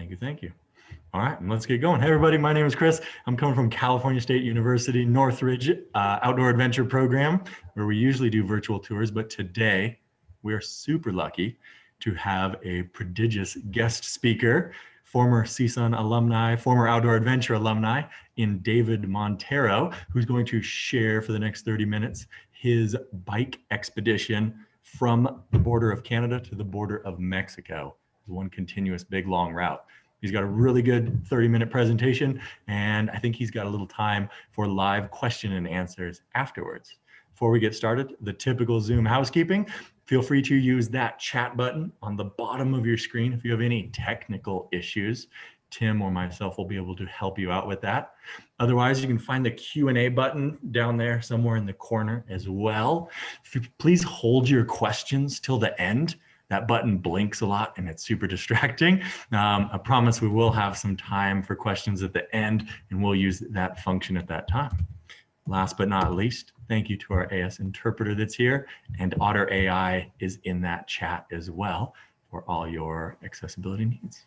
Thank you. Thank you. All right, and let's get going. Hey, everybody, my name is Chris. I'm coming from California State University, Northridge Outdoor Adventure Program, where we usually do virtual tours, but today we are super lucky to have a prodigious guest speaker, former CSUN alumni, former Outdoor Adventure alumni in David Montero, who's going to share for the next 30 minutes his bike expedition from the border of Canada to the border of Mexico. One continuous big long route. He's got a really good 30-minute presentation, and I think he's got a little time for live question and answers afterwards. Before we get started, the typical Zoom housekeeping. Feel free to use that chat button on the bottom of your screen if you have any technical issues. Tim or myself will be able to help you out with that. Otherwise, you can find the Q&A button down there somewhere in the corner as well. Please hold your questions till the end. That button blinks a lot and it's super distracting. I promise we will have some time for questions at the end, and we'll use that function at that time. Last but not least, thank you to our AS interpreter that's here, and Otter AI is in that chat as well for all your accessibility needs.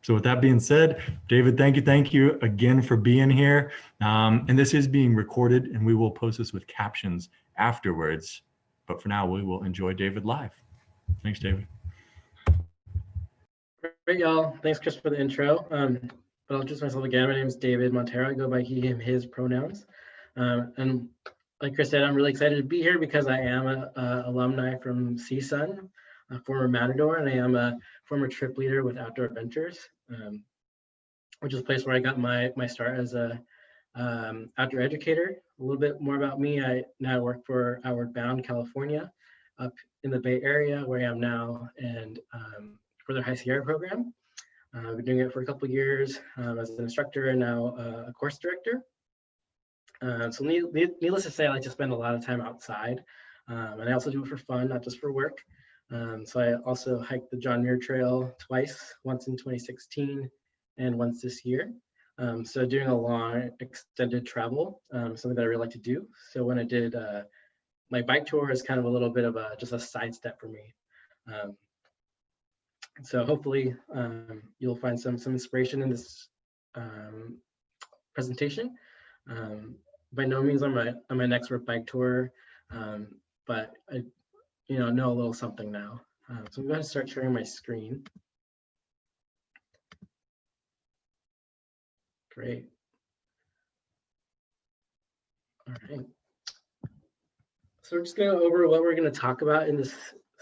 So with that being said, David, thank you again for being here. And this is being recorded, and we will post this with captions afterwards. But for now, we will enjoy David live. Thanks, David. Great, y'all. Thanks, Chris, for the intro. But I'll introduce myself again. My name is David Montero. I go by he, him, his pronouns. And like Chris said, I'm really excited to be here because I am an alumni from CSUN, a former Matador, and I am a former trip leader with Outdoor Adventures, which is a place where I got my start as a outdoor educator. A little bit more about me. I now work for Outward Bound, California, up in the Bay Area, where I am now, and for their High Sierra program. I've been doing it for a couple of years as an instructor and now a course director. So needless to say, I like to spend a lot of time outside, and I also do it for fun, not just for work. So I also hiked the John Muir Trail twice, once in 2016 and once this year. So doing a long extended travel, something that I really like to do. So when I did my bike tour is kind of a little bit of just a sidestep for me. So hopefully you'll find some inspiration in this presentation. By no means I'm an expert bike tourer, but I know a little something now. So I'm going to start sharing my screen. Great. All right. So we're just going to go over what we're going to talk about in this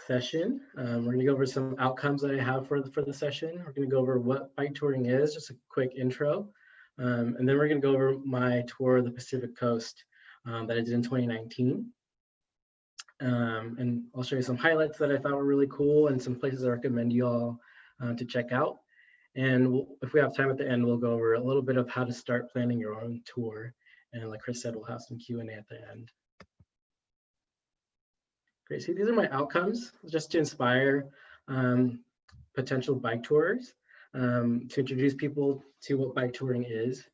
session. We're going to go over some outcomes that I have for the session. We're going to go over what bike touring is, just a quick intro. And then we're going to go over my tour of the Pacific Coast that I did in 2019. And I'll show you some highlights that I thought were really cool and some places I recommend you all to check out. And if we have time at the end, we'll go over a little bit of how to start planning your own tour. And like Chris said, we'll have some Q&A at the end. Great, so these are my outcomes, just to inspire potential bike tourers, to introduce people to what bike touring is,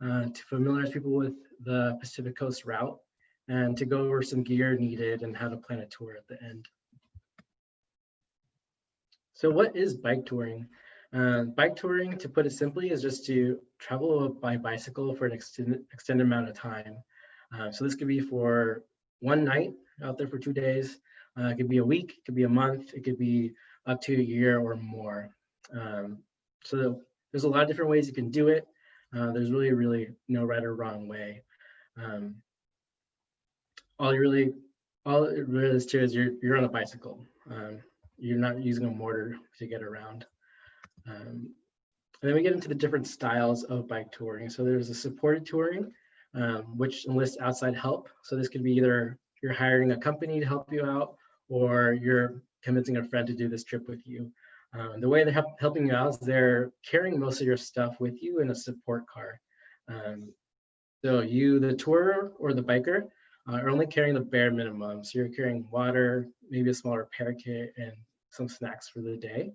to familiarize people with the Pacific Coast route, and to go over some gear needed and how to plan a tour at the end. So what is bike touring? Bike touring, to put it simply, is just to travel by bicycle for an extended amount of time. So this could be for one night, out there for 2 days. It could be a week, it could be a month, it could be up to a year or more. So there's a lot of different ways you can do it. There's really no right or wrong way. All it really is to is you're on a bicycle. You're not using a motor to get around. And then we get into the different styles of bike touring. So there's a supported touring, which enlists outside help. So this could be either you're hiring a company to help you out, or you're convincing a friend to do this trip with you. The way they're helping you out is they're carrying most of your stuff with you in a support car. So you, the tourer or the biker, are only carrying the bare minimum. So you're carrying water, maybe a small repair kit, and some snacks for the day.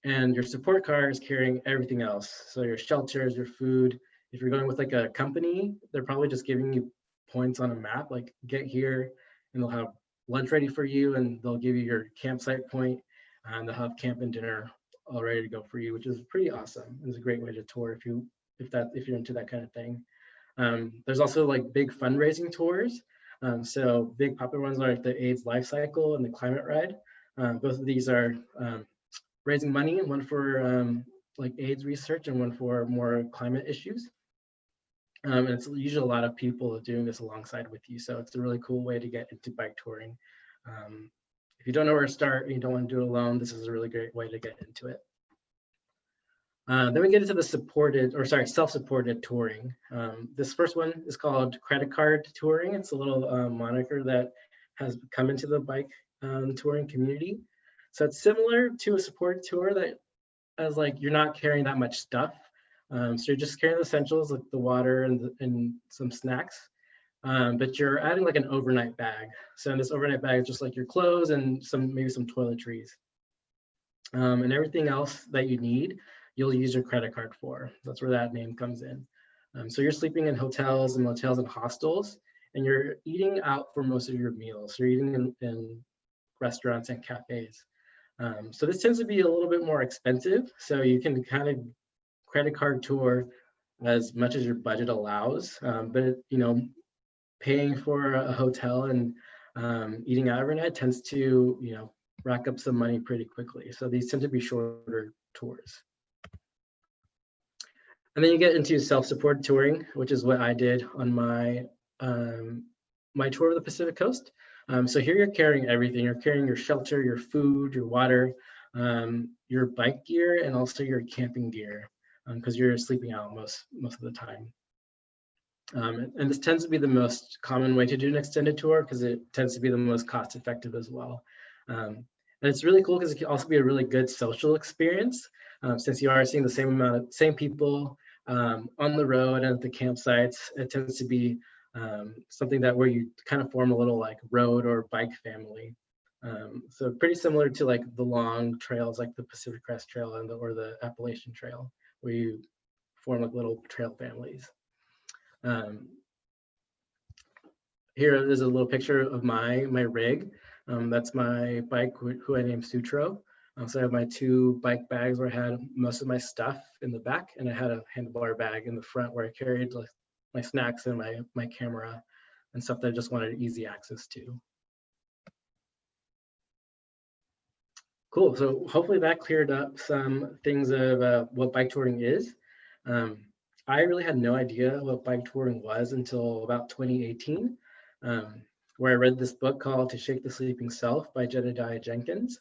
And your support car is carrying everything else. So your shelters, your food. If you're going with like a company, they're probably just giving you points on a map, like get here and they'll have lunch ready for you, and they'll give you your campsite point, and they'll have camp and dinner all ready to go for you, which is pretty awesome. It's a great way to tour if you're into that kind of thing. There's also like big fundraising tours. So big popular ones are like the AIDS Life Cycle and the Climate Ride. Both of these are raising money, one for like AIDS research and one for more climate issues. And it's usually a lot of people doing this alongside with you. So it's a really cool way to get into bike touring. If you don't know where to start and you don't want to do it alone, this is a really great way to get into it. Then we get into the self-supported touring. This first one is called credit card touring. It's a little moniker that has come into the bike touring community. So it's similar to a support tour that as like you're not carrying that much stuff. So you're just carrying the essentials like the water and some snacks, but you're adding like an overnight bag. So in this overnight bag is just like your clothes and maybe some toiletries. And everything else that you need, you'll use your credit card for. That's where that name comes in. So you're sleeping in hotels and motels and hostels, and you're eating out for most of your meals. So you're eating in restaurants and cafes. So this tends to be a little bit more expensive. So you can kind of credit card tour as much as your budget allows, but paying for a hotel and eating out every night tends to rack up some money pretty quickly. So these tend to be shorter tours. And then you get into self-supported touring, which is what I did on my my tour of the Pacific Coast. So here you're carrying everything. You're carrying your shelter, your food, your water, your bike gear, and also your camping gear, because you're sleeping out most of the time. And this tends to be the most common way to do an extended tour because it tends to be the most cost effective as well. And it's really cool because it can also be a really good social experience since you are seeing the same people on the road and at the campsites. It tends to be something where you kind of form a little like road or bike family. So pretty similar to like the long trails like the Pacific Crest Trail or the Appalachian Trail, where you form like little trail families. Here is a little picture of my rig. That's my bike, who I named Sutro. So I have my two bike bags where I had most of my stuff in the back, and I had a handlebar bag in the front where I carried like my snacks and my camera and stuff that I just wanted easy access to. Cool, so hopefully that cleared up some things of what bike touring is. I really had no idea what bike touring was until about 2018, where I read this book called To Shake the Sleeping Self by Jedediah Jenkins.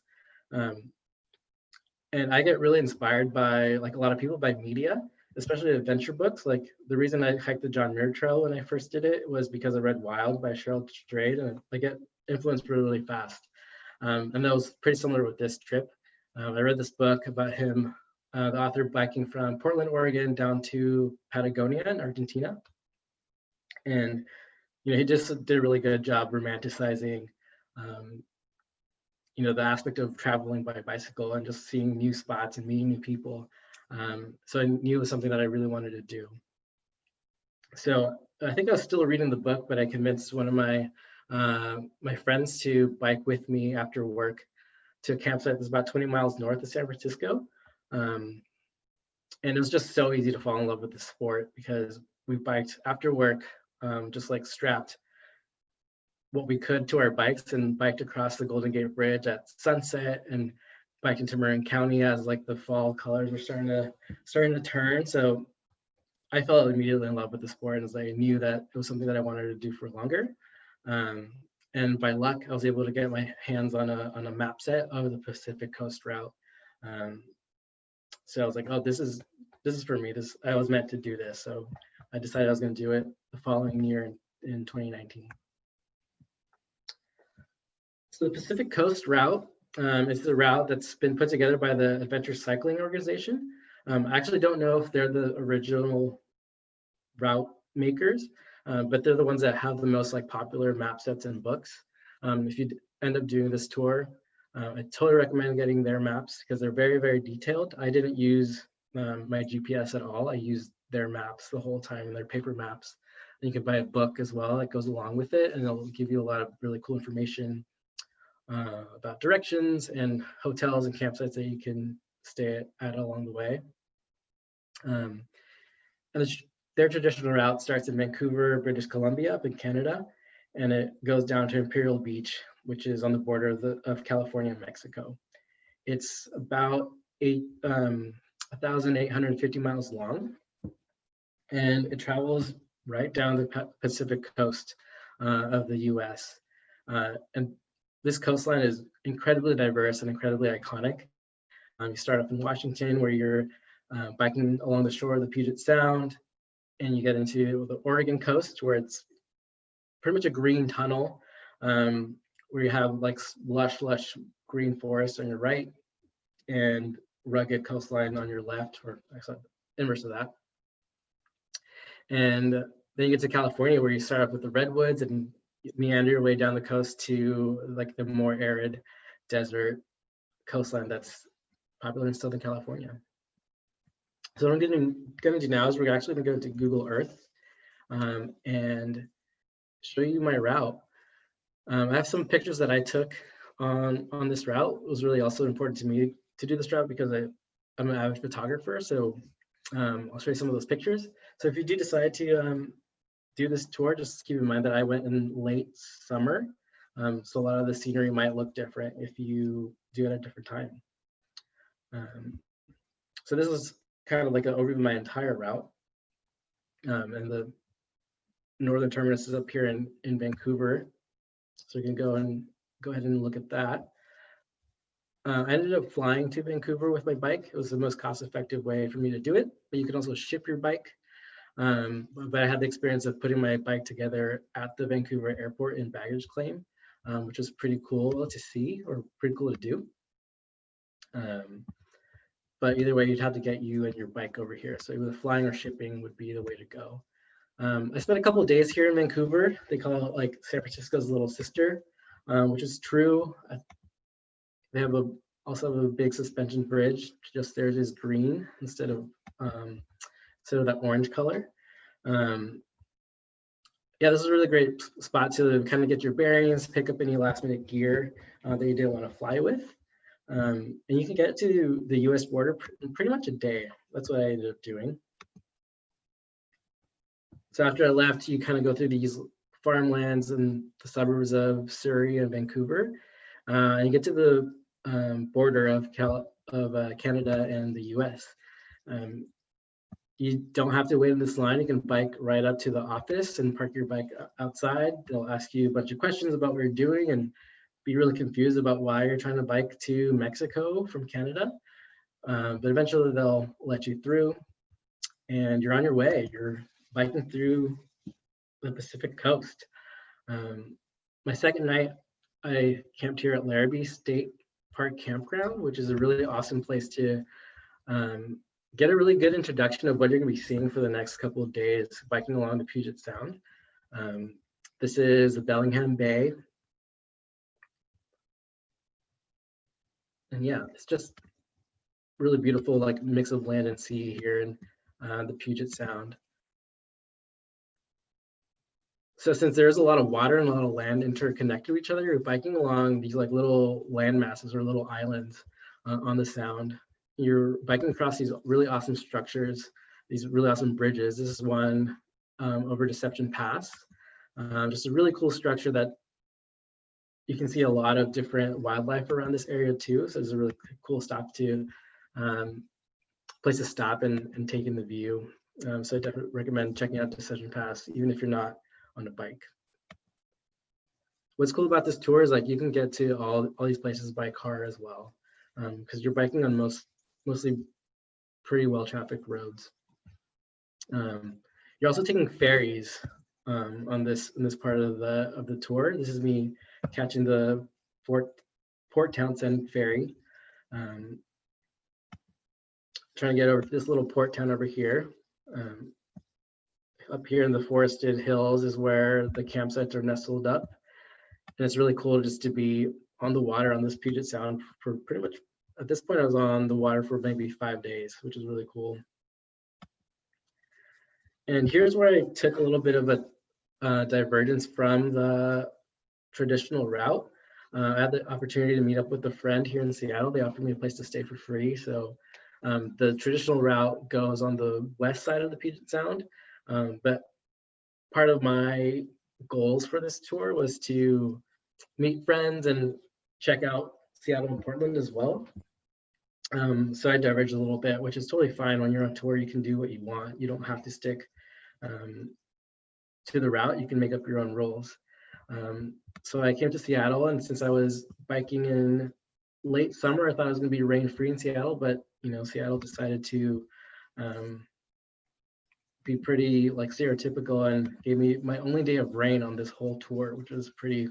And I get really inspired by, like a lot of people, by media, especially adventure books. Like the reason I hiked the John Muir Trail when I first did it was because I read Wild by Cheryl Strayed, and I get influenced really fast. And that was pretty similar with this trip. I read this book about him, the author, biking from Portland, Oregon down to Patagonia in Argentina. And he just did a really good job romanticizing the aspect of traveling by bicycle and just seeing new spots and meeting new people. So I knew it was something that I really wanted to do. So I think I was still reading the book, but I convinced one of my friends to bike with me after work to a campsite that's about 20 miles north of San Francisco. And it was just so easy to fall in love with the sport because we biked after work, just like strapped what we could to our bikes and biked across the Golden Gate Bridge at sunset and biked into Marin County as like the fall colors were starting to turn. So I fell immediately in love with the sport, as I knew that it was something that I wanted to do for longer. And by luck, I was able to get my hands on a map set of the Pacific Coast route. So I was like, oh, this is for me. I was meant to do this. So I decided I was going to do it the following year in 2019. So the Pacific Coast route is the route that's been put together by the Adventure Cycling Organization. I actually don't know if they're the original route makers, but they're the ones that have the most like popular map sets and books. If you end up doing this tour, I totally recommend getting their maps because they're very, very detailed. I didn't use my GPS at all. I used their maps the whole time, their paper maps. And you can buy a book as well that goes along with it, and it'll give you a lot of really cool information about directions and hotels and campsites that you can stay at along the way. And their traditional route starts in Vancouver, British Columbia, up in Canada, and it goes down to Imperial Beach, which is on the border of California and Mexico. It's about 1,850 miles long, and it travels right down the Pacific coast of the US. And this coastline is incredibly diverse and incredibly iconic. You start up in Washington, where you're biking along the shore of the Puget Sound, and you get into the Oregon coast, where it's pretty much a green tunnel, where you have like lush green forest on your right and rugged coastline on your left, or actually inverse of that. And then you get to California, where you start off with the redwoods and meander your way down the coast to like the more arid desert coastline that's popular in Southern California. So what I'm going to do now is we're actually going to go to Google Earth and show you my route. I have some pictures that I took on this route. It was really also important to me to do this route because I'm an avid photographer. So I'll show you some of those pictures. So if you do decide to do this tour, just keep in mind that I went in late summer. So a lot of the scenery might look different if you do it at a different time. So this is kind of like an overview of my entire route. And the northern terminus is up here in Vancouver. So you can go ahead and look at that. I ended up flying to Vancouver with my bike. It was the most cost-effective way for me to do it, but you can also ship your bike. But I had the experience of putting my bike together at the Vancouver airport in baggage claim, which was pretty cool to see, or pretty cool to do. But either way, you'd have to get you and your bike over here. So either flying or shipping would be the way to go. I spent a couple of days here in Vancouver. They call it like San Francisco's little sister, which is true. They have also have a big suspension bridge. Just theirs is green instead of that orange color. Yeah, this is a really great spot to kind of get your bearings, pick up any last minute gear that you didn't want to fly with. And you can get to the US border in pretty much a day. That's what I ended up doing. So after I left, you kind of go through these farmlands and the suburbs of Surrey and Vancouver. And you get to the border of Canada and the US. You don't have to wait in this line. You can bike right up to the office and park your bike outside. They'll ask you a bunch of questions about what you're doing and be really confused about why you're trying to bike to Mexico from Canada. But eventually they'll let you through and you're on your way. You're biking through the Pacific coast. My second night, I camped here at Larrabee State Park Campground, which is a really awesome place to get a really good introduction of what you're going to be seeing for the next couple of days biking along the Puget Sound. This is the Bellingham Bay. And yeah, it's just really beautiful, like mix of land and sea here in the Puget Sound. So since there's a lot of water and a lot of land interconnected with each other, you're biking along these like little land masses or little islands on the Sound. You're biking across these really awesome structures, these really awesome bridges. This is one over Deception Pass. Just a really cool structure that you can see a lot of different wildlife around this area too. So it's a really cool stop to place to stop and take in the view. So I definitely recommend checking out Deception Pass, even if you're not on a bike. What's cool about this tour is like you can get to all these places by car as well, because you're biking on mostly pretty well-trafficked roads. You're also taking ferries on this part of the tour. This is me catching the Port Townsend ferry. Trying to get over to this little port town over here. Up here in the forested hills is where the campsites are nestled up. And it's really cool just to be on the water on this Puget Sound for pretty much, at this point I was on the water for maybe 5 days, which is really cool. And here's where I took a little bit of a divergence from the traditional route. I had the opportunity to meet up with a friend here in Seattle. They offered me a place to stay for free. So the traditional route goes on the west side of the Puget Sound, but part of my goals for this tour was to meet friends and check out Seattle and Portland as well. So I diverged a little bit, which is totally fine. When you're on tour, you can do what you want. You don't have to stick to the route. You can make up your own rules. So I came to Seattle, and since I was biking in late summer, I thought it was going to be rain-free in Seattle, but Seattle decided to be pretty like stereotypical and gave me my only day of rain on this whole tour, which was pretty,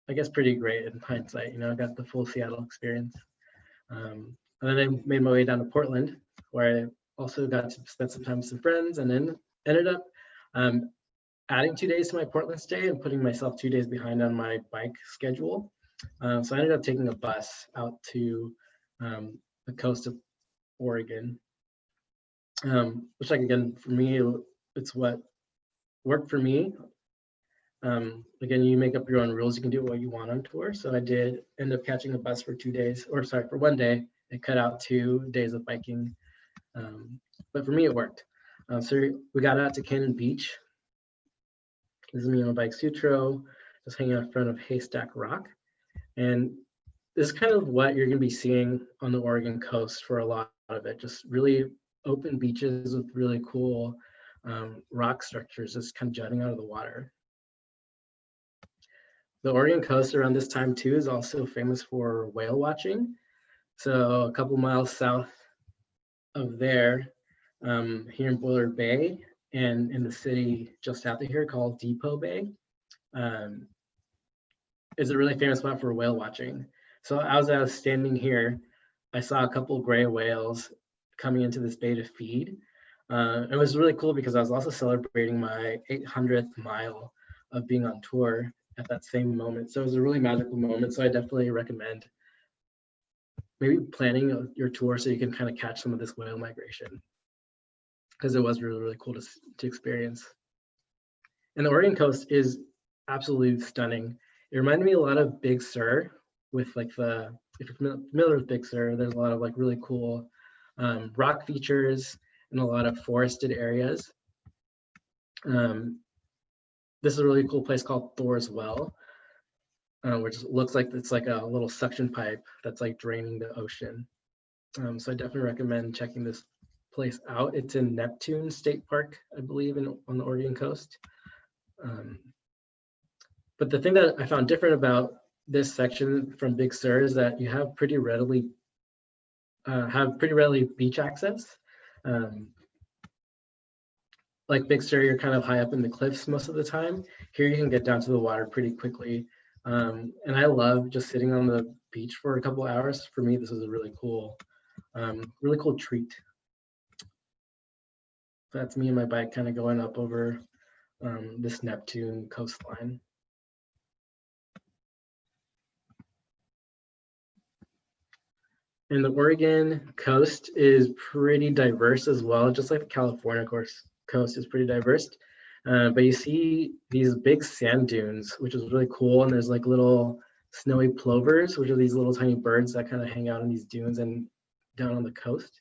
I guess, pretty great in hindsight. I got the full Seattle experience. And then I made my way down to Portland, where I also got to spend some time with some friends, and then ended up adding 2 days to my Portland stay and putting myself 2 days behind on my bike schedule. So I ended up taking a bus out to the coast of Oregon, which, like, again, for me, it's what worked for me. Again, you make up your own rules. You can do what you want on tour. So I did end up catching a bus for 2 days, or sorry, for 1 day. It cut out 2 days of biking. But for me, it worked. So we got out to Cannon Beach. This is me on a bike Sutro, just hanging out in front of Haystack Rock. And this is kind of what you're going to be seeing on the Oregon coast for a lot of it. Just really open beaches with really cool rock structures just kind of jutting out of the water. The Oregon coast around this time too is also famous for whale watching. So a couple miles south of there, here in Boiler Bay, and in the city just south of here called Depot Bay, is a really famous spot for whale watching. So as I was standing here, I saw a couple gray whales coming into this bay to feed. It was really cool because I was also celebrating my 800th mile of being on tour at that same moment. So it was a really magical moment. So I definitely recommend maybe planning your tour so you can kind of catch some of this whale migration, because it was really, really cool to experience. And the Oregon coast is absolutely stunning. It reminded me a lot of Big Sur, with like if you're familiar with Big Sur, there's a lot of like really cool rock features and a lot of forested areas. This is a really cool place called Thor's Well, which looks like it's like a little suction pipe that's like draining the ocean. So I definitely recommend checking this place out. It's in Neptune State Park, I believe, on the Oregon coast. But the thing that I found different about this section from Big Sur is that you have pretty readily beach access. Like Big Sur, you're kind of high up in the cliffs most of the time. Here you can get down to the water pretty quickly. And I love just sitting on the beach for a couple hours. For me, this is a really cool treat. That's me and my bike kind of going up over this Neptune coastline. And the Oregon coast is pretty diverse as well, just like the California coast is pretty diverse. But you see these big sand dunes, which is really cool. And there's like little snowy plovers, which are these little tiny birds that kind of hang out in these dunes and down on the coast.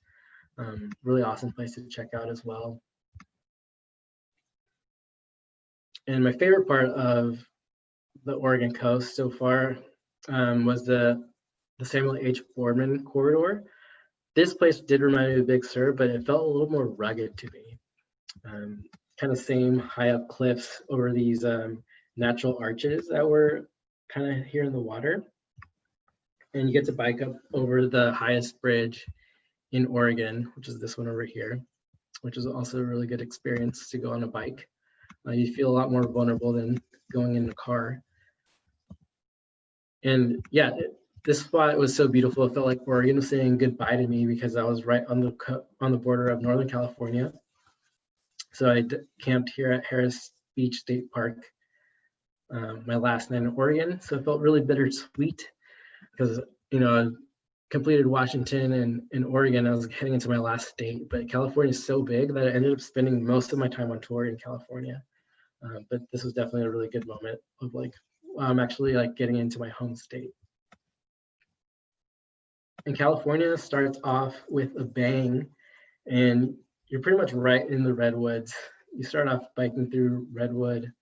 Really awesome place to check out as well. And my favorite part of the Oregon coast so far was the Samuel H. Boardman corridor. This place did remind me of Big Sur, but it felt a little more rugged to me. Kind of same high up cliffs over these natural arches that were kind of here in the water. And you get to bike up over the highest bridge in Oregon, which is this one over here, which is also a really good experience to go on a bike. You feel a lot more vulnerable than going in a car. And yeah, this spot was so beautiful. It felt like Oregon was saying goodbye to me because I was right on the border of Northern California. So I camped here at Harris Beach State Park my last night in Oregon. So it felt really bittersweet because, I completed Washington and Oregon. I was heading into my last state, but California is so big that I ended up spending most of my time on tour in California. But this was definitely a really good moment of like I'm actually like getting into my home state. And California starts off with a bang, and you're pretty much right in the redwoods. You start off biking through Redwood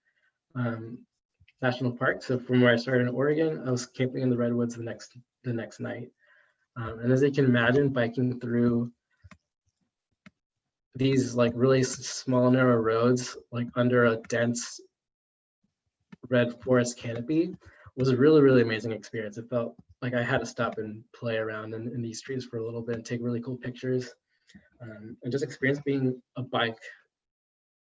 National Park. So from where I started in Oregon, I was camping in the redwoods the next night. And as you can imagine, biking through these like really small narrow roads, like under a dense red forest canopy, was a really, really amazing experience. It felt like I had to stop and play around in these trees for a little bit and take really cool pictures, and just experience being a bike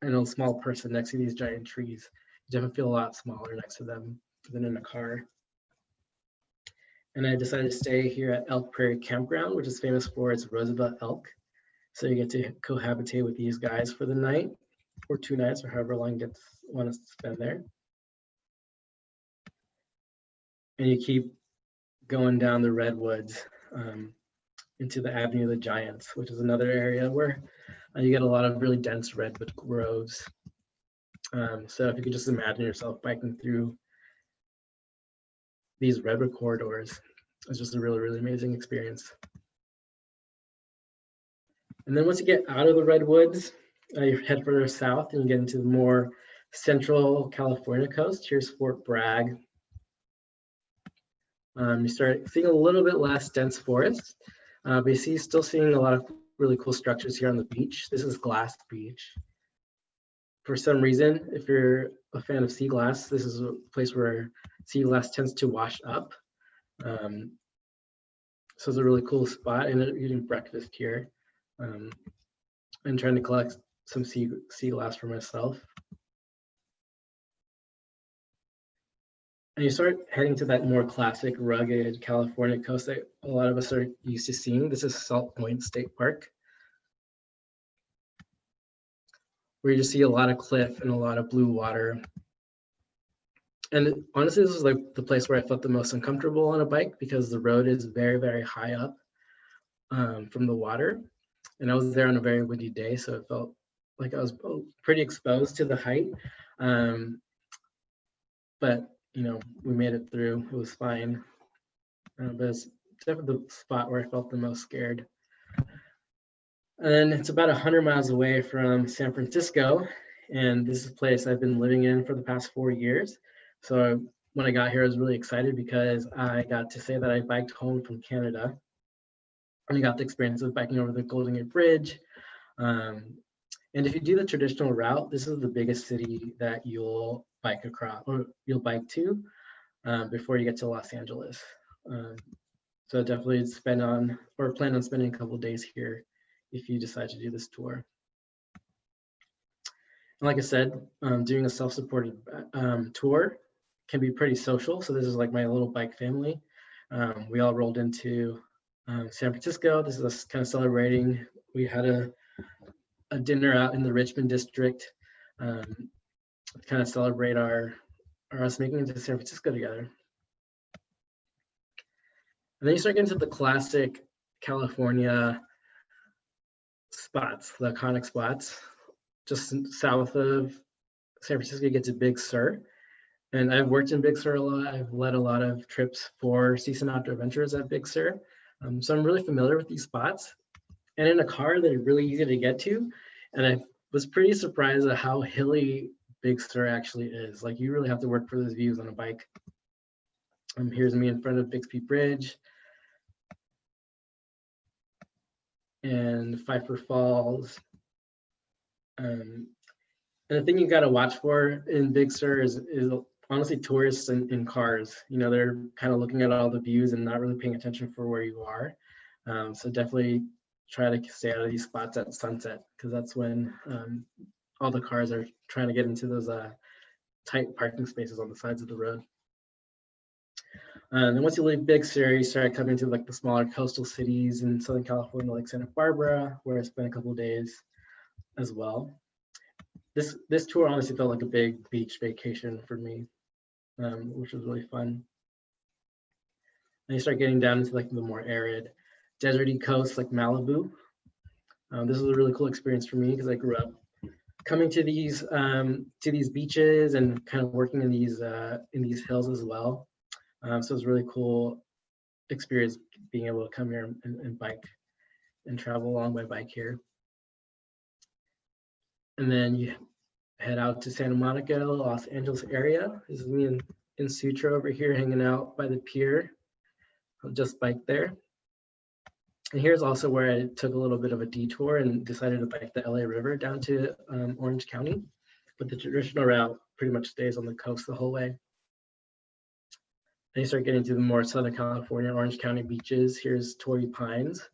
and a small person next to these giant trees. You definitely feel a lot smaller next to them than in a car. And I decided to stay here at Elk Prairie Campground, which is famous for its Roosevelt elk. So you get to cohabitate with these guys for the night, or 2 nights, or however long you want to spend there. And you keep going down the redwoods into the Avenue of the Giants, which is another area where you get a lot of really dense redwood groves. So if you could just imagine yourself biking through these redwood corridors, it's just a really, really amazing experience. And then once you get out of the redwoods, you head further south and you get into the more central California coast. Here's Fort Bragg. You start seeing a little bit less dense forest, but you see still seeing a lot of really cool structures here on the beach. This is Glass Beach. For some reason, if you're a fan of sea glass, this is a place where sea glass tends to wash up. So it's a really cool spot. I ended up eating breakfast here and trying to collect some sea glass for myself. And you start heading to that more classic, rugged California coast that a lot of us are used to seeing. This is Salt Point State Park, where you just see a lot of cliff and a lot of blue water. And honestly, this is like the place where I felt the most uncomfortable on a bike because the road is very, very high up from the water. And I was there on a very windy day, so it felt like I was pretty exposed to the height. But you know, we made it through. It was fine. But it's definitely the spot where I felt the most scared. And it's about 100 miles away from San Francisco. And this is a place I've been living in for the past 4 years. So when I got here, I was really excited because I got to say that I biked home from Canada. And I got the experience of biking over the Golden Gate Bridge. And if you do the traditional route, this is the biggest city that you'll bike across, or you'll bike to before you get to Los Angeles. So definitely plan on spending a couple of days here if you decide to do this tour. And like I said, doing a self-supported tour can be pretty social. So this is like my little bike family. We all rolled into San Francisco. This is us kind of celebrating. We had a dinner out in the Richmond district, kind of celebrate us making it to San Francisco together. And then you start getting to the classic California spots, the iconic spots. Just south of San Francisco, you get to Big Sur. And I've worked in Big Sur a lot. I've led a lot of trips for CSUN Outdoor Adventures at Big Sur. So I'm really familiar with these spots. And in a car, they're really easy to get to. And I was pretty surprised at how hilly Big Sur actually is. Like, you really have to work for those views on a bike. Here's me in front of Bixby Bridge and Pfeiffer Falls. And the thing you got to watch for in Big Sur is honestly tourists in cars. You know, they're kind of looking at all the views and not really paying attention for where you are. So definitely try to stay out of these spots at sunset, because that's when all the cars are trying to get into those tight parking spaces on the sides of the road. And then once you leave Big Sur, you start coming to like the smaller coastal cities in Southern California, like Santa Barbara, where I spent a couple of days as well. This tour honestly felt like a big beach vacation for me, which was really fun. And you start getting down into like the more arid, deserty coast like Malibu. This was a really cool experience for me because I grew up coming to these beaches and kind of working in these hills as well. So it's really cool experience being able to come here and bike and travel along by bike here. And then you head out to Santa Monica, Los Angeles area. This is me in Sutra over here hanging out by the pier. I'll just bike there. And here's also where I took a little bit of a detour and decided to bike the LA River down to Orange County. But the traditional route pretty much stays on the coast the whole way. Then you start getting to the more Southern California, Orange County beaches. Here's Torrey Pines,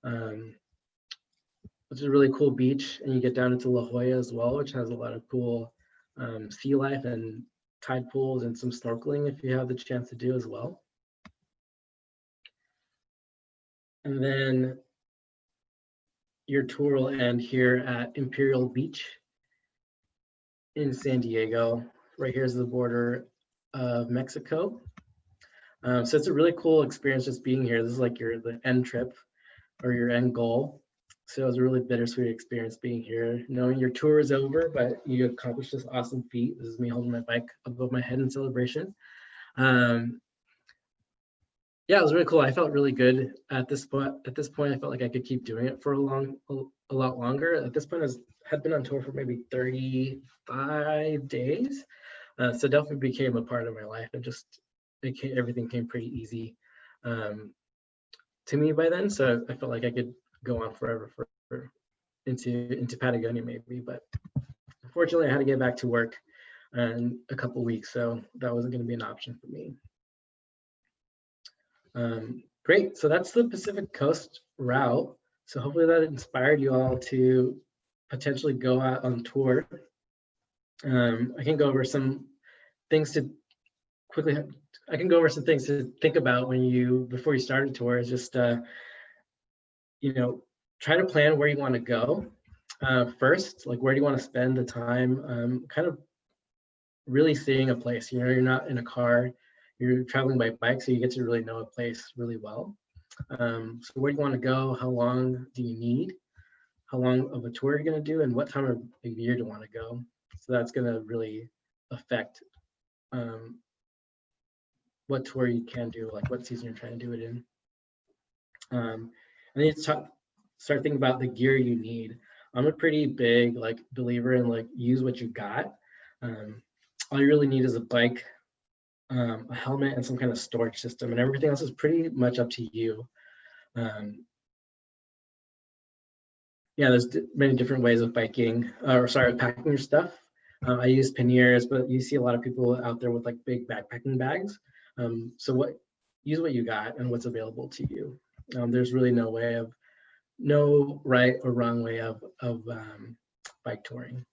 which is a really cool beach. And you get down into La Jolla as well, which has a lot of cool sea life and tide pools and some snorkeling if you have the chance to do as well. And then your tour will end here at Imperial Beach in San Diego. Right here's the border of Mexico. So it's a really cool experience just being here. This is like the end trip or your end goal. So it was a really bittersweet experience being here, knowing your tour is over, but you accomplished this awesome feat. This is me holding my bike above my head in celebration. Yeah, it was really cool. I felt really good at this point. At this point, I felt like I could keep doing it for a lot longer. At this point, I had been on tour for maybe 35 days. So definitely became a part of my life, and just everything came pretty easy to me by then. So I felt like I could go on forever into Patagonia maybe, but unfortunately I had to get back to work in a couple weeks, so that wasn't going to be an option for me. Great, so that's the Pacific Coast route. So hopefully that inspired you all to potentially go out on tour. I can go over some things to quickly. I can go over some things to think about before you start a tour. Is just try to plan where you want to go first. Like, where do you want to spend the time? Kind of really seeing a place. You're not in a car. You're traveling by bike, so you get to really know a place really well. So where do you want to go? How long do you need? How long of a tour are you going to do? And what time of the year do you want to go? So that's going to really affect what tour you can do, like what season you're trying to do it in. And then you start thinking about the gear you need. I'm a pretty big believer in use what you got. All you really need is a bike, a helmet, and some kind of storage system, and everything else is pretty much up to you. Yeah, there's many different ways of packing your stuff. I use panniers, but you see a lot of people out there with big backpacking bags. So use what you got and what's available to you. There's really no right or wrong way of bike touring.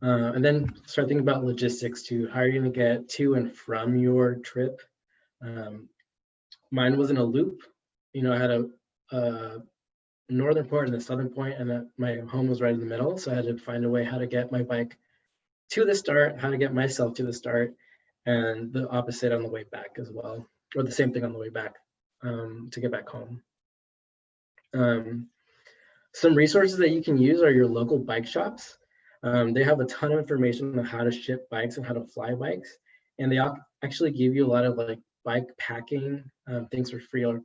And then start thinking about logistics too. How are you going to get to and from your trip? Mine was in a loop. I had a northern point and a southern point, and my home was right in the middle. So I had to find a way how to get my bike to the start, how to get myself to the start, and the opposite on the way back as well, or the same thing on the way back to get back home. Some resources that you can use are your local bike shops. They have a ton of information on how to ship bikes and how to fly bikes, and they actually give you a lot of bike packing things for free, or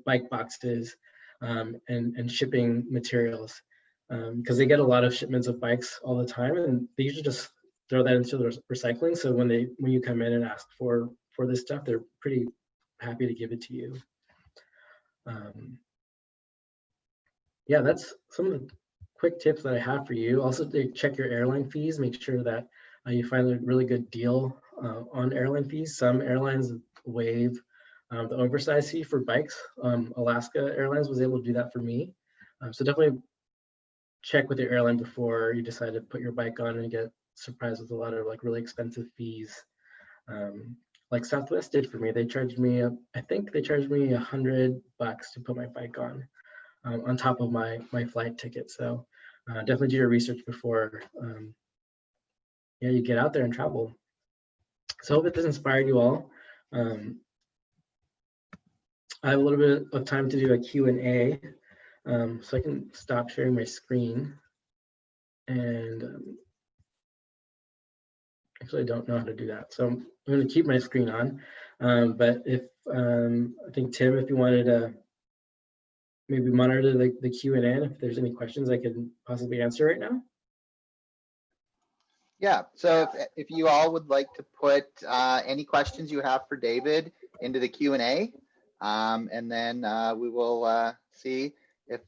bike boxes and shipping materials, because they get a lot of shipments of bikes all the time, and they usually just throw that into the recycling. So when you come in and ask for this stuff, they're pretty happy to give it to you. Yeah, that's some of the quick tips that I have for you. Also, check your airline fees. Make sure that you find a really good deal on airline fees. Some airlines waive the oversized fee for bikes. Alaska Airlines was able to do that for me. So definitely check with your airline before you decide to put your bike on and get surprised with a lot of really expensive fees. Like Southwest did for me. They charged me, I think they charged me $100 to put my bike on top of my flight ticket. So definitely do your research before you get out there and travel. So I hope this inspired you all. I have a little bit of time to do a Q&A. So I can stop sharing my screen. And actually, I don't know how to do that. So I'm going to keep my screen on. But if I think, Tim, if you wanted to maybe monitor the Q&A, and if there's any questions I could possibly answer right now. Yeah, so if you all would like to put any questions you have for David into the Q&A, and then we will see if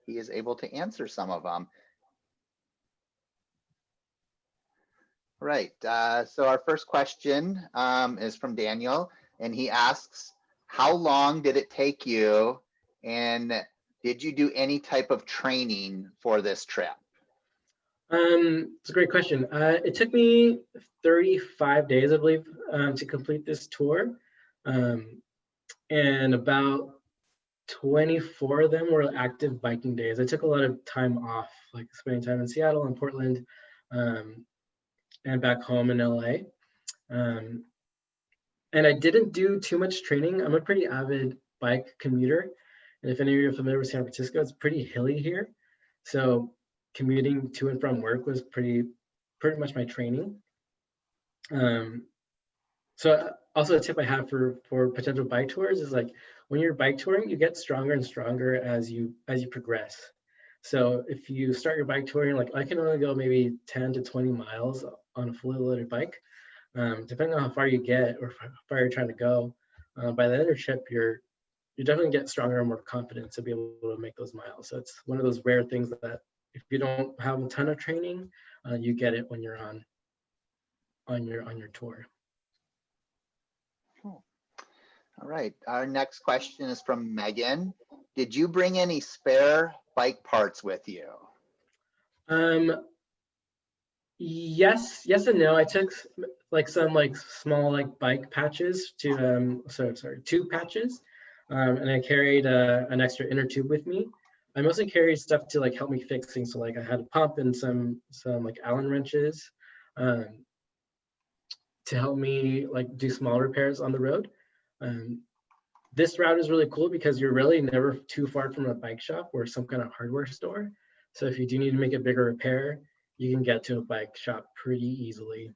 he is able to answer some of them. Right, so our first question is from Daniel, and he asks, how long did it take you, and did you do any type of training for this trip? It's a great question. It took me 35 days, I believe, to complete this tour. And about 24 of them were active biking days. I took a lot of time off, like spending time in Seattle and Portland, and back home in LA. And I didn't do too much training. I'm a pretty avid bike commuter. And if any of you are familiar with San Francisco, it's pretty hilly here. So commuting to and from work was pretty much my training. So also a tip I have for potential bike tours is like when you're bike touring, you get stronger and stronger as you progress. So if you start your bike tour, you're like, I can only go maybe 10 to 20 miles on a fully loaded bike. Depending on how far you get or how far you're trying to go, by the end of your trip, you definitely get stronger and more confident to be able to make those miles. So it's one of those rare things that if you don't have a ton of training, you get it when you're on your tour. Cool. All right, our next question is from Megan. Did you bring any spare bike parts with you? Yes and no. I took some small bike patches to tube patches, and I carried an extra inner tube with me. I mostly carried stuff to help me fix things. So I had a pump and some Allen wrenches to help me do small repairs on the road. This route is really cool because you're really never too far from a bike shop or some kind of hardware store. So if you do need to make a bigger repair, you can get to a bike shop pretty easily.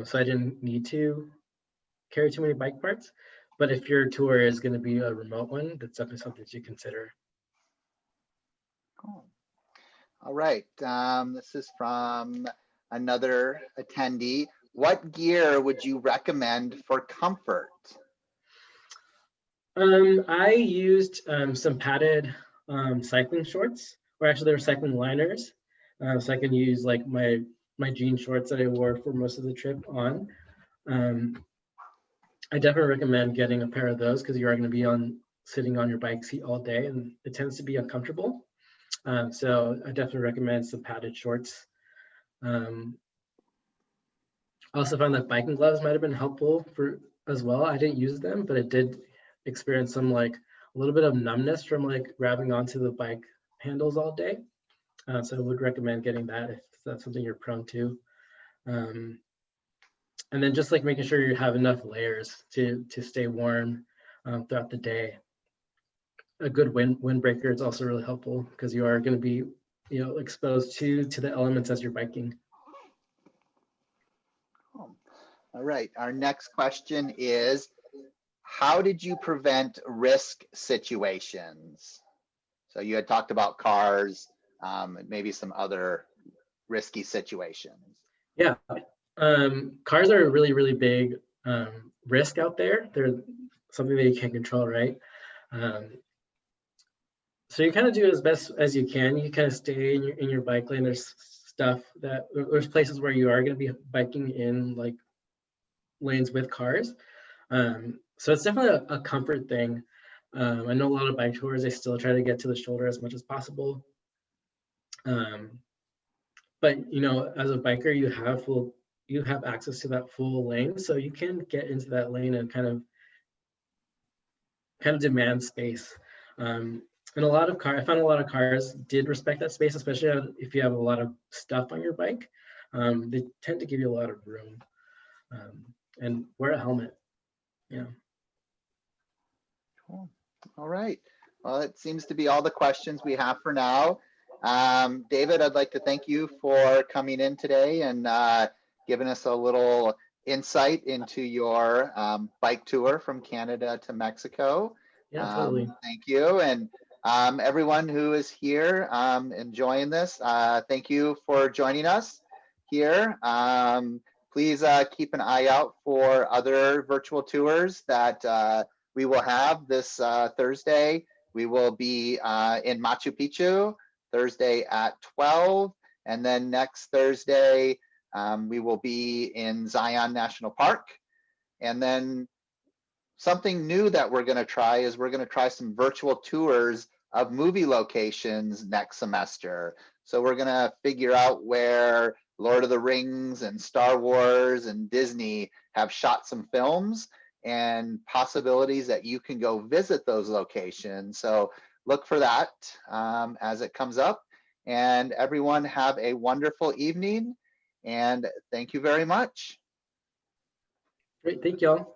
So I didn't need to carry too many bike parts. But if your tour is going to be a remote one, that's definitely something to consider. Cool. All right, this is from another attendee. What gear would you recommend for comfort? I used some padded cycling shorts, or actually they were cycling liners. So I can use my jean shorts that I wore for most of the trip on. I definitely recommend getting a pair of those because you are going to be sitting on your bike seat all day, and it tends to be uncomfortable. So I definitely recommend some padded shorts. I also found that biking gloves might have been helpful as well. I didn't use them, but I did experience some a little bit of numbness from grabbing onto the bike handles all day. So I would recommend getting that if that's something you're prone to. And then just making sure you have enough layers to stay warm throughout the day. A good windbreaker is also really helpful because you are going to be exposed to the elements as you're biking. Cool. All right, our next question is, how did you prevent risk situations? So you had talked about cars, maybe some other risky situations. Yeah, cars are a really, really big risk out there. They're something that you can't control, right? So you kind of do as best as you can. You kind of stay in your bike lane. There's places where you are going to be biking in lanes with cars. So it's definitely a comfort thing. I know a lot of bike tours, they still try to get to the shoulder as much as possible. But as a biker, you have access to that full lane, so you can get into that lane and kind of demand space. And I found a lot of cars did respect that space, especially if you have a lot of stuff on your bike. They tend to give you a lot of room. And wear a helmet. Yeah. Cool. All right. Well, it seems to be all the questions we have for now. David, I'd like to thank you for coming in today and giving us a little insight into your bike tour from Canada to Mexico. Yeah, totally. Thank you. And everyone who is here enjoying this, thank you for joining us here. Please keep an eye out for other virtual tours that we will have this Thursday. We will be in Machu Picchu Thursday at 12. And then next Thursday, we will be in Zion National Park. And then something new that we're going to try is we're going to try some virtual tours of movie locations next semester. So we're going to figure out where Lord of the Rings and Star Wars and Disney have shot some films and possibilities that you can go visit those locations. So look for that as it comes up. And everyone have a wonderful evening. And thank you very much. Great. Thank y'all.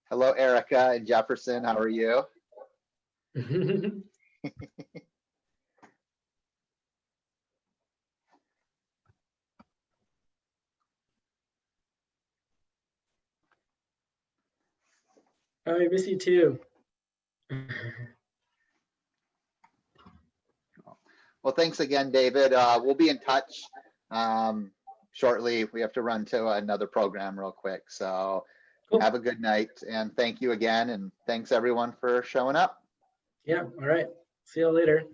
Hello, Erica and Jefferson. How are you? I miss you too. Well, thanks again, David. We'll be in touch shortly. We have to run to another program real quick. So Cool. have a good night and thank you again. And thanks everyone for showing up. Yeah. All right. See you later.